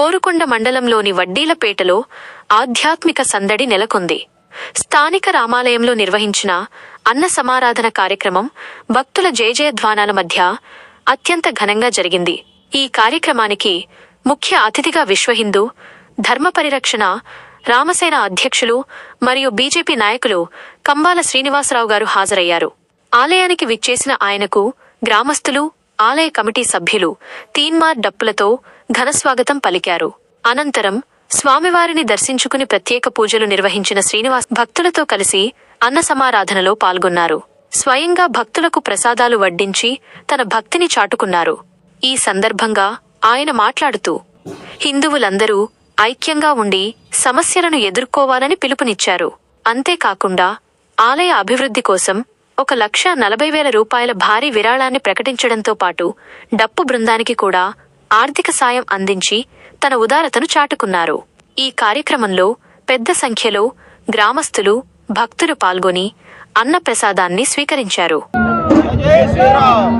కోరుకొండ మండలంలోని వడ్డీలపేటలో ఆధ్యాత్మిక సందడి నెలకొంది. స్థానిక రామాలయంలో నిర్వహించిన అన్న సమారాధన కార్యక్రమం భక్తుల జయజయధ్వానాల మధ్య అత్యంత ఘనంగా జరిగింది. ఈ కార్యక్రమానికి ముఖ్య అతిథిగా విశ్వ హిందూ ధర్మ పరిరక్షణ రామసేన అధ్యక్షులు మరియు బీజేపీ నాయకులు కంబాల శ్రీనివాసరావు గారు హాజరయ్యారు. ఆలయానికి విచ్చేసిన ఆయనకు గ్రామస్తులు, ఆలయ కమిటీ సభ్యులు తీన్మార్ డప్పులతో ఘనస్వాగతం పలికారు. అనంతరం స్వామివారిని దర్శించుకుని ప్రత్యేక పూజలు నిర్వహించిన శ్రీనివాస్ భక్తులతో కలిసి అన్న సమారాధనలో పాల్గొన్నారు. స్వయంగా భక్తులకు ప్రసాదాలు వడ్డించి తన భక్తిని చాటుకున్నారు. ఈ సందర్భంగా ఆయన మాట్లాడుతూ హిందువులందరూ ఐక్యంగా ఉండి సమస్యలను ఎదుర్కోవాలని పిలుపునిచ్చారు. అంతేకాకుండా ఆలయ అభివృద్ధి కోసం 1,40,000 రూపాయల భారీ విరాళాన్ని ప్రకటించడంతో పాటు డప్పు బృందానికి కూడా ఆర్థిక సాయం అందించి తన ఉదారతను చాటుకున్నారు. ఈ కార్యక్రమంలో పెద్ద సంఖ్యలో గ్రామస్తులు, భక్తులు పాల్గొని అన్న ప్రసాదాన్ని స్వీకరించారు. జై శ్రీరామ్.